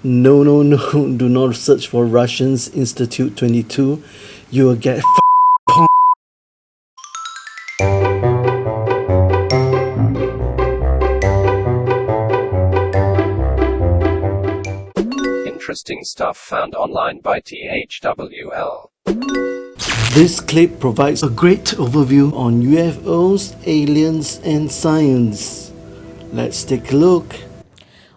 No, no, no, do not search for Russians Institute 22. You will get Interesting stuff found online by THWL. This clip provides a great overview on UFOs, aliens, and science. Let's take a look.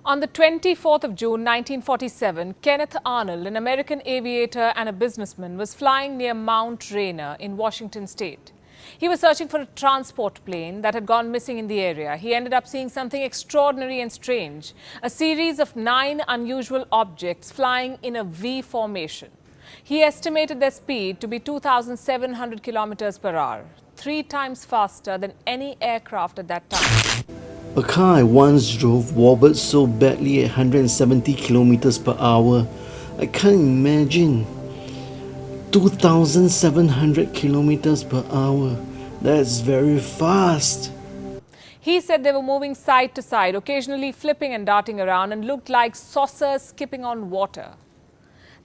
On the 24th of June 1947, Kenneth Arnold, an American aviator and a businessman, was flying near Mount Rainier in Washington state. He was searching for a transport plane that had gone missing in the area. He ended up seeing something extraordinary and strange, a series of 9 unusual objects flying in a V formation. He estimated their speed to be 2,700 kilometers per hour, 3 times faster than any aircraft at that time. A car I once drove wobbled so badly at 170 kilometers per hour. I can't imagine. 2,700 kilometers per hour. That's very fast. He said they were moving side to side, occasionally flipping and darting around, and looked like saucers skipping on water.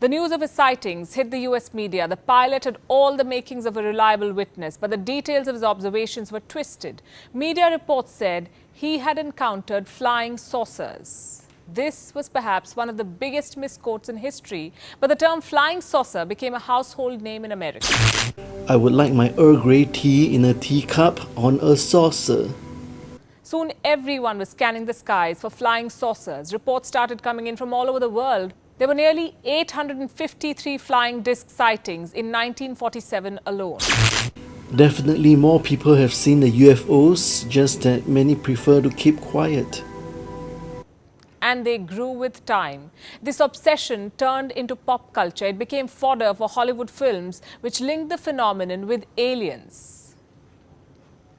The news of his sightings hit the US media. The pilot had all the makings of a reliable witness, but the details of his observations were twisted. Media reports said he had encountered flying saucers. This was perhaps one of the biggest misquotes in history, but the term flying saucer became a household name in America. I would like my Earl Grey tea in a teacup on a saucer. Soon everyone was scanning the skies for flying saucers. Reports started coming in from all over the world. There were nearly 853 flying disc sightings in 1947 alone. Definitely more people have seen the UFOs, just that many prefer to keep quiet. And they grew with time. This obsession turned into pop culture. It became fodder for Hollywood films, which linked the phenomenon with aliens.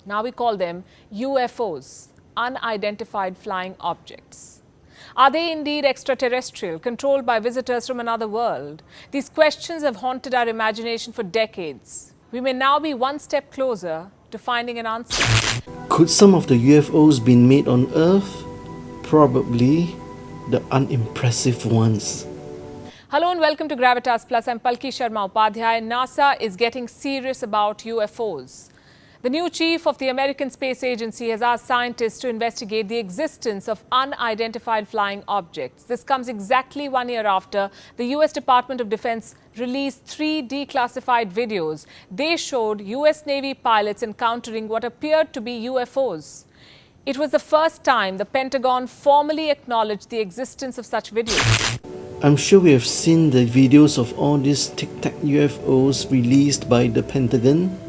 Now we call them UFOs, unidentified flying objects. Are they indeed extraterrestrial, controlled by visitors from another world? These questions have haunted our imagination for decades. We may now be one step closer to finding an answer. Could some of the UFOs be made on Earth? Probably the unimpressive ones. Hello and welcome to Gravitas Plus. I'm Palki Sharma Upadhyay. NASA is getting serious about UFOs. The new chief of the American Space Agency has asked scientists to investigate the existence of unidentified flying objects. This comes exactly 1 year after the US Department of Defense released 3 declassified videos. They showed US Navy pilots encountering what appeared to be UFOs. It was the first time the Pentagon formally acknowledged the existence of such videos. I'm sure we have seen the videos of all these tic-tac UFOs released by the Pentagon.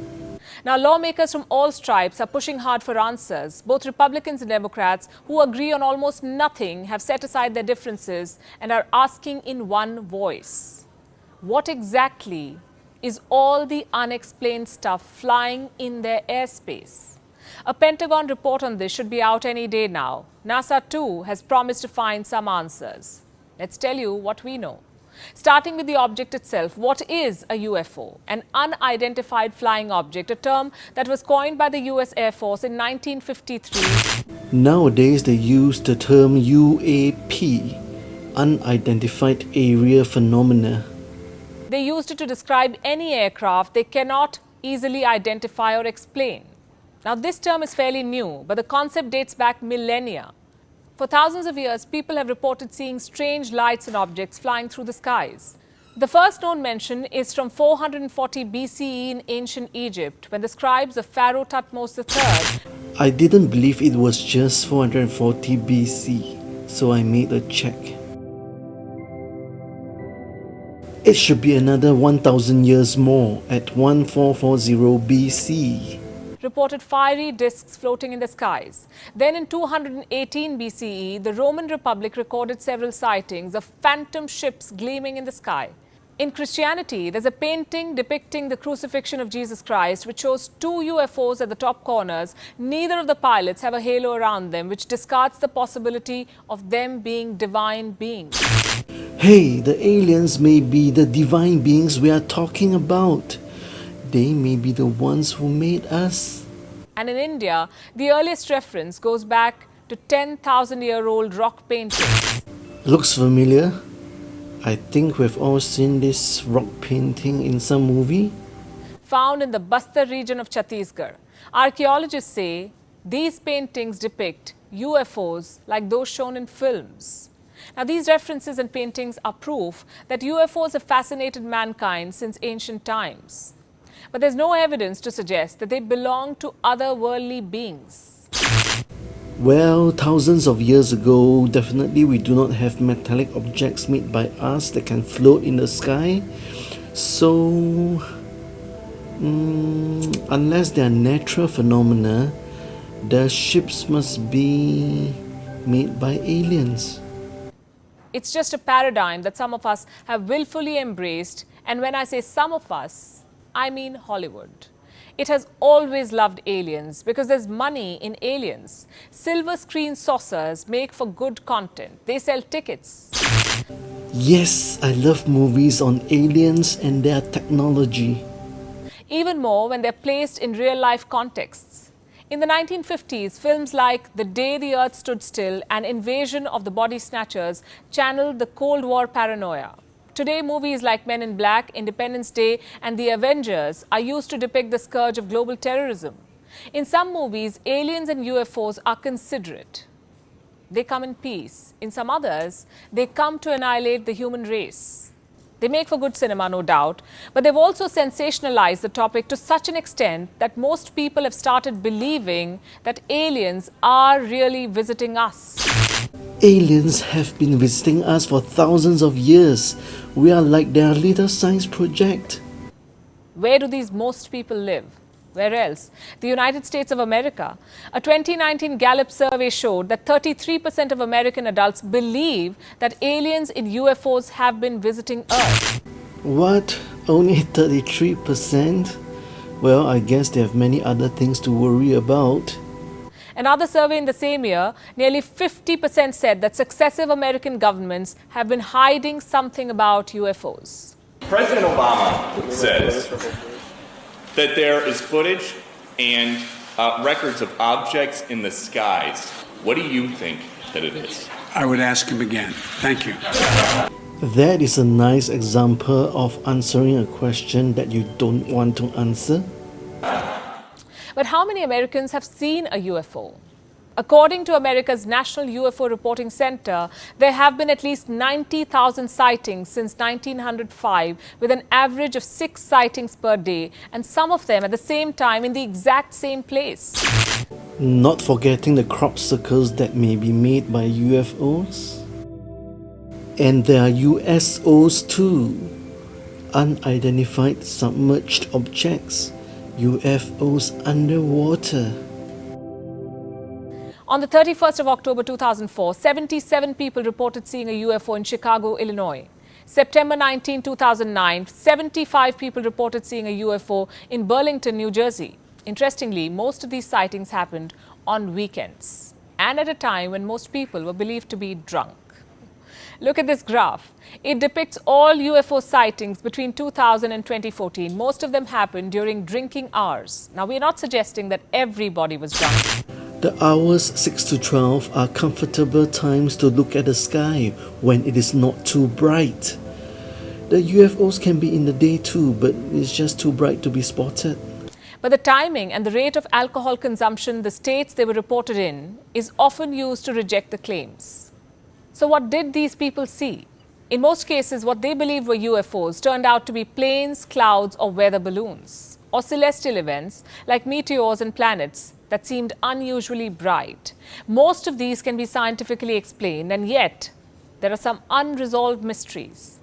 Now, lawmakers from all stripes are pushing hard for answers. Both Republicans and Democrats, who agree on almost nothing, have set aside their differences and are asking in one voice. What exactly is all the unexplained stuff flying in their airspace? A Pentagon report on this should be out any day now. NASA, too, has promised to find some answers. Let's tell you what we know. Starting with the object itself, what is a UFO? An unidentified flying object, a term that was coined by the US Air Force in 1953. Nowadays they use the term UAP, Unidentified Area Phenomena. They used it to describe any aircraft they cannot easily identify or explain. Now, this term is fairly new, but the concept dates back millennia. For thousands of years, people have reported seeing strange lights and objects flying through the skies. The first known mention is from 440 BCE in ancient Egypt, when the scribes of Pharaoh Thutmose III. I didn't believe it was just 440 BC, so I made a check. It should be another 1,000 years more at 1440 BC. Reported fiery discs floating in the skies. Then in 218 BCE, the Roman Republic recorded several sightings of phantom ships gleaming in the sky. In Christianity, there's a painting depicting the crucifixion of Jesus Christ, which shows 2 UFOs at the top corners. Neither of the pilots have a halo around them, which discards the possibility of them being divine beings. Hey, the aliens may be the divine beings we are talking about. They may be the ones who made us. And in India, the earliest reference goes back to 10,000-year-old rock paintings. Looks familiar. I think we've all seen this rock painting in some movie. Found in the Bastar region of Chhattisgarh, archaeologists say these paintings depict UFOs like those shown in films. Now, these references and paintings are proof that UFOs have fascinated mankind since ancient times. But there's no evidence to suggest that they belong to otherworldly beings. Well, thousands of years ago, definitely we do not have metallic objects made by us that can float in the sky. So, unless they are natural phenomena, the ships must be made by aliens. It's just a paradigm that some of us have willfully embraced, and when I say some of us, I mean Hollywood. It has always loved aliens because there's money in aliens. Silver screen saucers make for good content. They sell tickets. Yes, I love movies on aliens and their technology. Even more when they're placed in real-life contexts. In the 1950s, films like The Day the Earth Stood Still and Invasion of the Body Snatchers channeled the Cold War paranoia. Today, movies like Men in Black, Independence Day and The Avengers are used to depict the scourge of global terrorism. In some movies, aliens and UFOs are considerate. They come in peace. In some others, they come to annihilate the human race. They make for good cinema, no doubt, but they've also sensationalized the topic to such an extent that most people have started believing that aliens are really visiting us. Aliens have been visiting us for thousands of years. We are like their little science project. Where do these most people live? Where else? The United States of America. A 2019 Gallup survey showed that 33% of American adults believe that aliens in UFOs have been visiting Earth. What? Only 33%? Well, I guess they have many other things to worry about. Another survey in the same year, nearly 50% said that successive American governments have been hiding something about UFOs. President Obama says that there is footage and records of objects in the skies. What do you think that it is? I would ask him again. Thank you. That is a nice example of answering a question that you don't want to answer. But how many Americans have seen a UFO? According to America's National UFO Reporting Center, there have been at least 90,000 sightings since 1905, with an average of 6 sightings per day, and some of them at the same time in the exact same place. Not forgetting the crop circles that may be made by UFOs. And there are USOs too, unidentified submerged objects, UFOs underwater. On the 31st of October 2004, 77 people reported seeing a UFO in Chicago, Illinois. September 19, 2009, 75 people reported seeing a UFO in Burlington, New Jersey. Interestingly, most of these sightings happened on weekends and at a time when most people were believed to be drunk. Look at this graph. It depicts all UFO sightings between 2000 and 2014. Most of them happened during drinking hours. Now, we're not suggesting that everybody was drunk. The hours 6 to 12 are comfortable times to look at the sky when it is not too bright. The UFOs can be in the day too, but it's just too bright to be spotted. But the timing and the rate of alcohol consumption, the states they were reported in, is often used to reject the claims. So what did these people see? In most cases, what they believed were UFOs turned out to be planes, clouds, or weather balloons, or celestial events like meteors and planets that seemed unusually bright. Most of these can be scientifically explained, and yet there are some unresolved mysteries.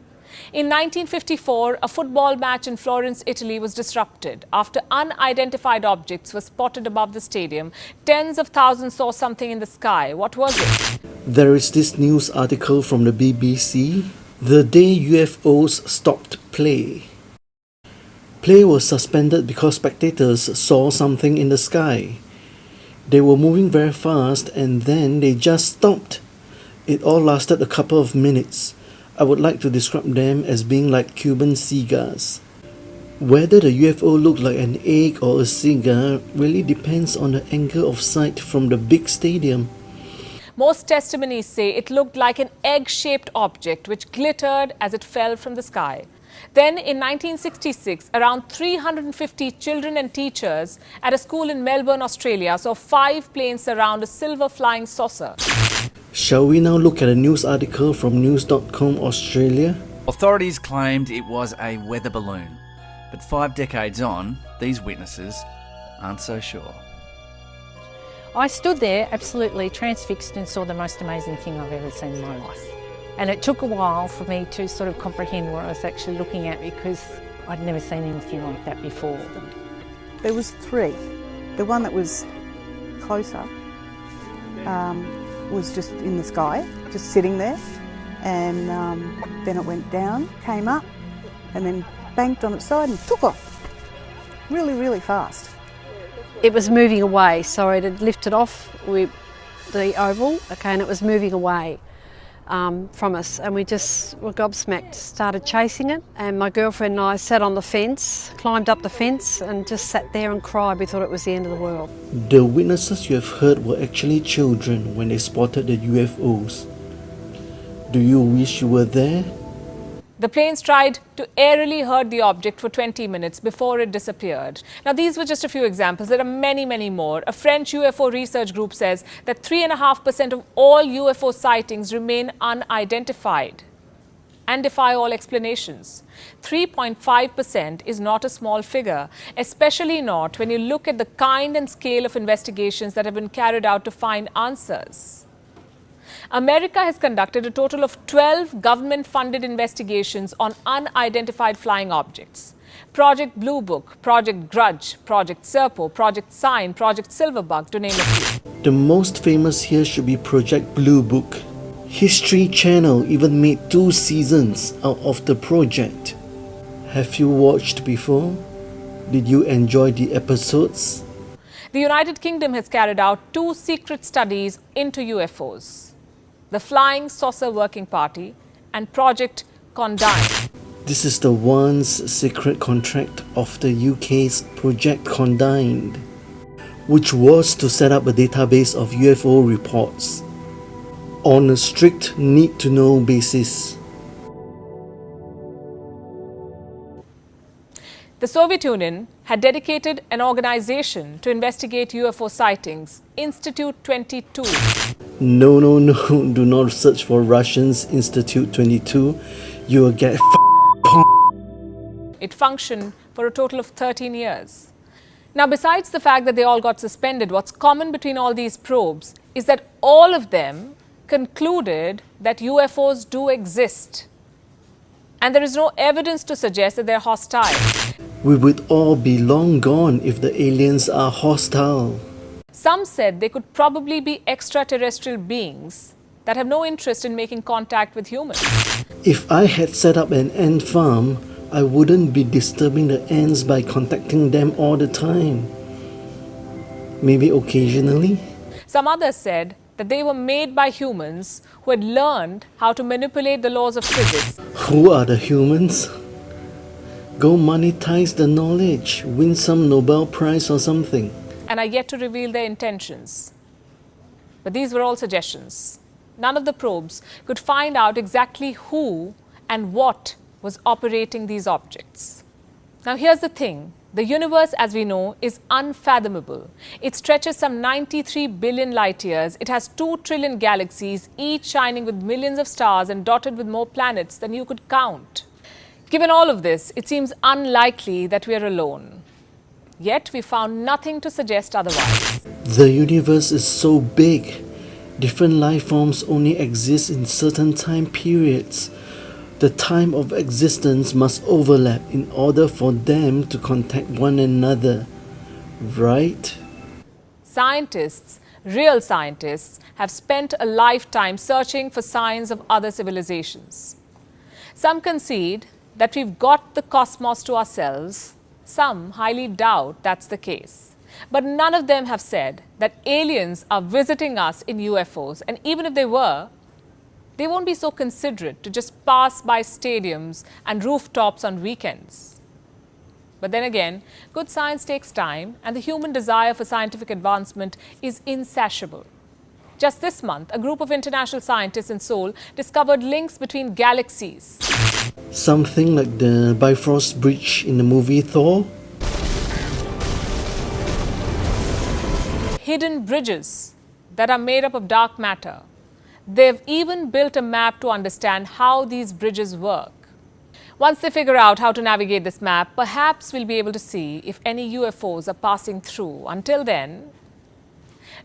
In 1954, a football match in Florence, Italy was disrupted. After unidentified objects were spotted above the stadium, tens of thousands saw something in the sky. What was it? There is this news article from the BBC, The Day UFOs Stopped Play. Play was suspended because spectators saw something in the sky. They were moving very fast and then they just stopped. It all lasted a couple of minutes. I would like to describe them as being like Cuban cigars. Whether the UFO looked like an egg or a cigar really depends on the angle of sight from the big stadium. Most testimonies say it looked like an egg-shaped object which glittered as it fell from the sky. Then in 1966, around 350 children and teachers at a school in Melbourne, Australia saw 5 planes surround a silver flying saucer. Shall we now look at a news article from news.com Australia? Authorities claimed it was a weather balloon, but 5 decades on, these witnesses aren't so sure. I stood there absolutely transfixed and saw the most amazing thing I've ever seen in my life. And it took a while for me to sort of comprehend what I was actually looking at, because I'd never seen anything like that before. There was 3. The one that was closer was just in the sky, just sitting there. And then it went down, came up, and then banked on its side and took off. Really, really fast. It was moving away, so it had lifted off with the oval, okay, and it was moving away from us, and we just were gobsmacked, started chasing it, and my girlfriend and I sat on the fence, climbed up the fence and just sat there and cried. We thought it was the end of the world. The witnesses you have heard were actually children when they spotted the UFOs. Do you wish you were there? The planes tried to aerially herd the object for 20 minutes before it disappeared. Now, these were just a few examples. There are many, many more. A French UFO research group says that 3.5% of all UFO sightings remain unidentified and defy all explanations. 3.5% is not a small figure, especially not when you look at the kind and scale of investigations that have been carried out to find answers. America has conducted a total of 12 government-funded investigations on unidentified flying objects. Project Blue Book, Project Grudge, Project Serpo, Project Sign, Project Silverbug, to name a few. The most famous here should be Project Blue Book. History Channel even made 2 seasons out of the project. Have you watched before? Did you enjoy the episodes? The United Kingdom has carried out 2 secret studies into UFOs. The Flying Saucer Working Party and Project Condign. This is the once secret contract of the UK's Project Condign, which was to set up a database of UFO reports on a strict need-to-know basis. The Soviet Union had dedicated an organization to investigate UFO sightings, Institute 22. No, do not search for Russians Institute 22. You will get It functioned for a total of 13 years. Now, besides the fact that they all got suspended, what's common between all these probes is that all of them concluded that UFOs do exist. And there is no evidence to suggest that they're hostile. We would all be long gone if the aliens are hostile. Some said they could probably be extraterrestrial beings that have no interest in making contact with humans. If I had set up an ant farm, I wouldn't be disturbing the ants by contacting them all the time. Maybe occasionally. Some others said that they were made by humans who had learned how to manipulate the laws of physics. Who are the humans? Go monetize the knowledge, win some Nobel Prize or something. And are yet to reveal their intentions. But these were all suggestions. None of the probes could find out exactly who and what was operating these objects. Now, here's the thing. The universe, as we know, is unfathomable. It stretches some 93 billion light years. It has 2 trillion galaxies, each shining with millions of stars and dotted with more planets than you could count. Given all of this, it seems unlikely that we are alone. Yet, we found nothing to suggest otherwise. The universe is so big. Different life forms only exist in certain time periods. The time of existence must overlap in order for them to contact one another, right? Scientists, real scientists, have spent a lifetime searching for signs of other civilizations. Some concede that we've got the cosmos to ourselves. Some highly doubt that's the case. But none of them have said that aliens are visiting us in UFOs, and even if they were, they won't be so considerate to just pass by stadiums and rooftops on weekends. But then again, good science takes time, and the human desire for scientific advancement is insatiable. Just this month, a group of international scientists in Seoul discovered links between galaxies. Something like the Bifrost bridge in the movie Thor? Hidden bridges that are made up of dark matter. They've even built a map to understand how these bridges work. Once they figure out how to navigate this map, perhaps we'll be able to see if any UFOs are passing through. Until then,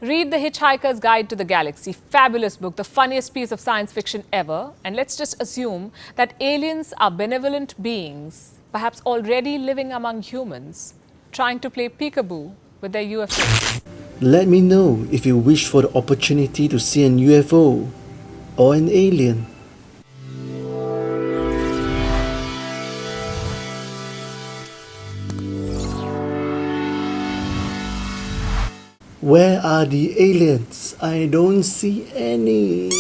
read The Hitchhiker's Guide to the Galaxy. Fabulous book, the funniest piece of science fiction ever. And let's just assume that aliens are benevolent beings, perhaps already living among humans, trying to play peekaboo with their UFOs. Let me know if you wish for the opportunity to see an UFO or an alien. Where are the aliens? I don't see any.